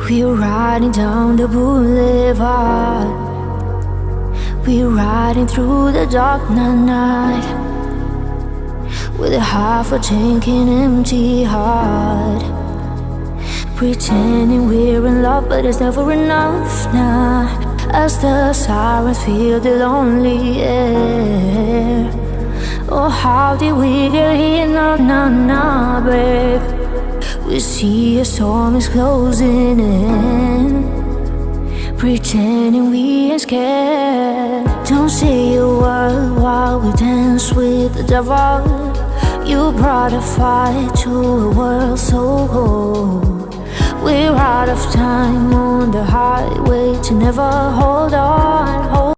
We're riding down the boulevard. We're riding through the dark night with a half a tank and empty heart, pretending we're in love, but it's never enough now. As the sirens fill the lonely air. Oh, how did we get here? No, babe. We see a storm is closing in, pretending we ain't scared. Don't say a word while we dance with the devil. You brought a fire to a world so cold. We're out of time on the highway to never hold on.